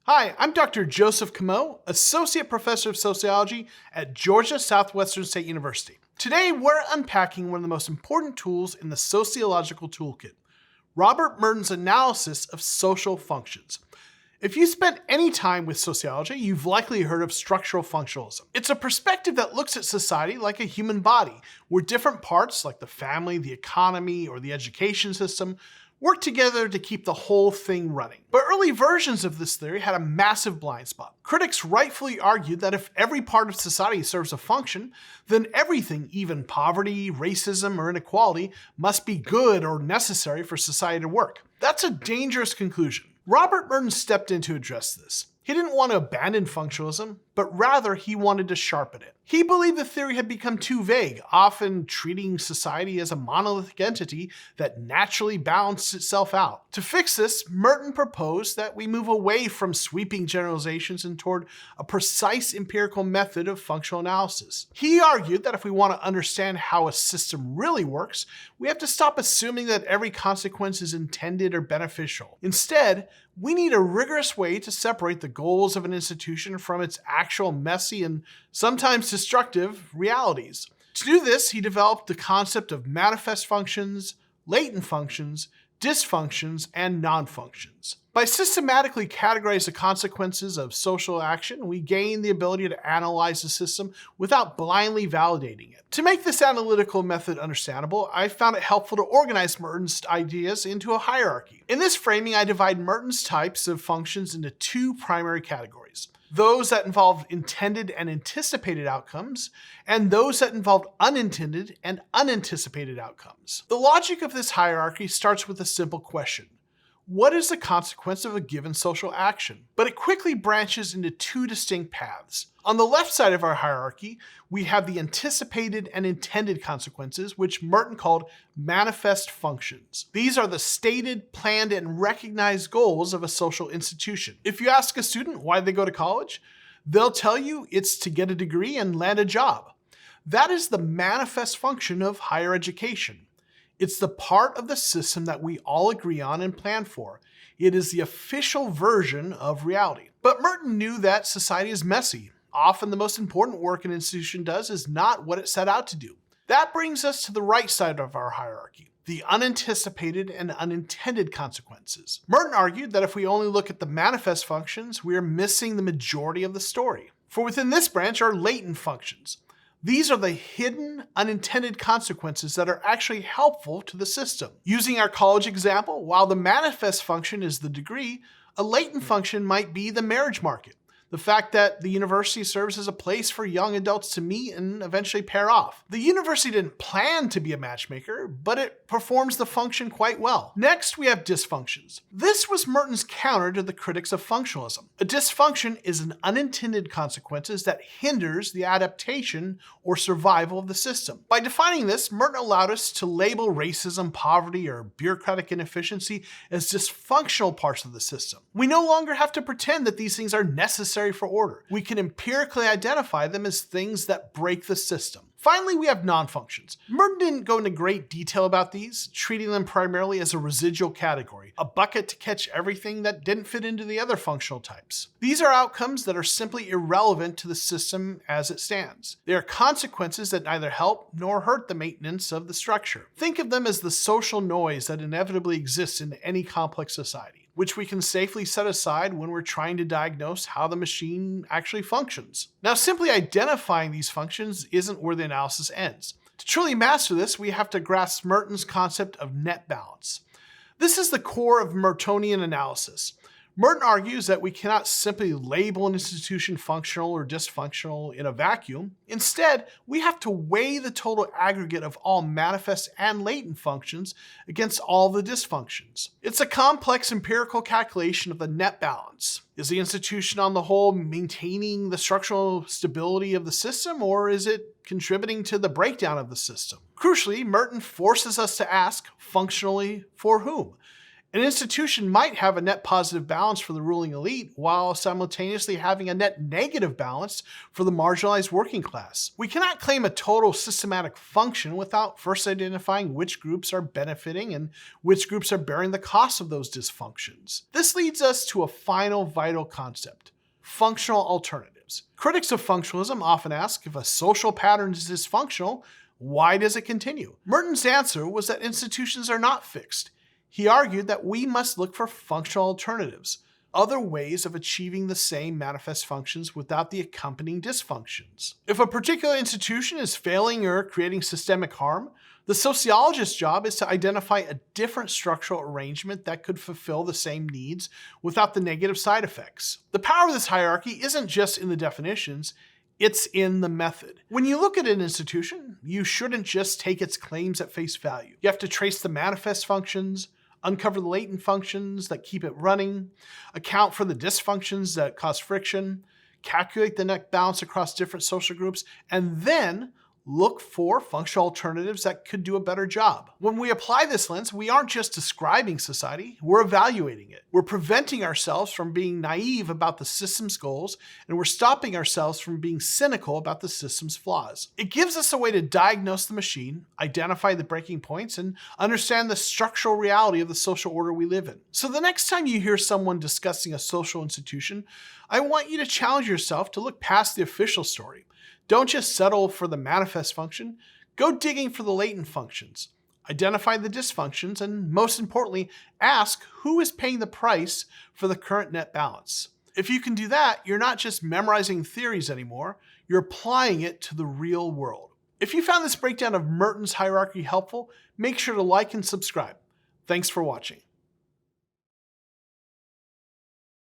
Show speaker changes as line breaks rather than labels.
Hi, I'm Dr. Joseph Camo, Associate Professor of Sociology at Georgia Southwestern State University. Today, we're unpacking one of the most important tools in the sociological toolkit, Robert Merton's analysis of social functions. If you spent any time with sociology, you've likely heard of structural functionalism. It's a perspective that looks at society like a human body, where different parts like the family, the economy, or the education system work together to keep the whole thing running. But early versions of this theory had a massive blind spot. Critics rightfully argued that if every part of society serves a function, then everything, even poverty, racism, or inequality, must be good or necessary for society to work. That's a dangerous conclusion. Robert Merton stepped in to address this. He didn't want to abandon functionalism, but rather he wanted to sharpen it. He believed the theory had become too vague, often treating society as a monolithic entity that naturally balanced itself out. To fix this, Merton proposed that we move away from sweeping generalizations and toward a precise empirical method of functional analysis. He argued that if we want to understand how a system really works, we have to stop assuming that every consequence is intended or beneficial. Instead, we need a rigorous way to separate the goals of an institution from its actual messy and sometimes destructive realities. To do this, he developed the concept of manifest functions, latent functions, dysfunctions, and nonfunctions. By systematically categorizing the consequences of social action, we gain the ability to analyze the system without blindly validating it. To make this analytical method understandable, I found it helpful to organize Merton's ideas into a hierarchy. In this framing, I divide Merton's types of functions into two primary categories: those that involve intended and anticipated outcomes, and those that involve unintended and unanticipated outcomes. The logic of this hierarchy starts with a simple question: what is the consequence of a given social action? But it quickly branches into two distinct paths. On the left side of our hierarchy, we have the anticipated and intended consequences, which Merton called manifest functions. These are the stated, planned, and recognized goals of a social institution. If you ask a student why they go to college, they'll tell you it's to get a degree and land a job. That is the manifest function of higher education. It's the part of the system that we all agree on and plan for. It is the official version of reality. But Merton knew that society is messy. Often the most important work an institution does is not what it set out to do. That brings us to the right side of our hierarchy, the unanticipated and unintended consequences. Merton argued that if we only look at the manifest functions, we are missing the majority of the story. For within this branch are latent functions. These are the hidden, unintended consequences that are actually helpful to the system. Using our college example, while the manifest function is the degree, a latent function might be the marriage market. The fact that the university serves as a place for young adults to meet and eventually pair off. The university didn't plan to be a matchmaker, but it performs the function quite well. Next, we have dysfunctions. This was Merton's counter to the critics of functionalism. A dysfunction is an unintended consequence that hinders the adaptation or survival of the system. By defining this, Merton allowed us to label racism, poverty, or bureaucratic inefficiency as dysfunctional parts of the system. We no longer have to pretend that these things are necessary for order. We can empirically identify them as things that break the system. Finally, we have nonfunctions. Merton didn't go into great detail about these, treating them primarily as a residual category, a bucket to catch everything that didn't fit into the other functional types. These are outcomes that are simply irrelevant to the system as it stands. They are consequences that neither help nor hurt the maintenance of the structure. Think of them as the social noise that inevitably exists in any complex society, which we can safely set aside when we're trying to diagnose how the machine actually functions. Now, simply identifying these functions isn't where the analysis ends. To truly master this, we have to grasp Merton's concept of net balance. This is the core of Mertonian analysis. Merton argues that we cannot simply label an institution functional or dysfunctional in a vacuum. Instead, we have to weigh the total aggregate of all manifest and latent functions against all the dysfunctions. It's a complex empirical calculation of the net balance. Is the institution on the whole maintaining the structural stability of the system, or is it contributing to the breakdown of the system? Crucially, Merton forces us to ask, functionally, for whom? An institution might have a net positive balance for the ruling elite while simultaneously having a net negative balance for the marginalized working class. We cannot claim a total systematic function without first identifying which groups are benefiting and which groups are bearing the cost of those dysfunctions. This leads us to a final vital concept: functional alternatives. Critics of functionalism often ask, if a social pattern is dysfunctional, why does it continue? Merton's answer was that institutions are not fixed. He argued that we must look for functional alternatives, other ways of achieving the same manifest functions without the accompanying dysfunctions. If a particular institution is failing or creating systemic harm, the sociologist's job is to identify a different structural arrangement that could fulfill the same needs without the negative side effects. The power of this hierarchy isn't just in the definitions, it's in the method. When you look at an institution, you shouldn't just take its claims at face value. You have to trace the manifest functions, uncover the latent functions that keep it running, account for the dysfunctions that cause friction, calculate the net balance across different social groups, and then look for functional alternatives that could do a better job. When we apply this lens, we aren't just describing society, we're evaluating it. We're preventing ourselves from being naive about the system's goals, and we're stopping ourselves from being cynical about the system's flaws. It gives us a way to diagnose the machine, identify the breaking points, and understand the structural reality of the social order we live in. So the next time you hear someone discussing a social institution, I want you to challenge yourself to look past the official story. Don't just settle for the manifest function, go digging for the latent functions. Identify the dysfunctions, and most importantly, ask who is paying the price for the current net balance. If you can do that, you're not just memorizing theories anymore, you're applying it to the real world. If you found this breakdown of Merton's hierarchy helpful, make sure to like and subscribe. Thanks for watching.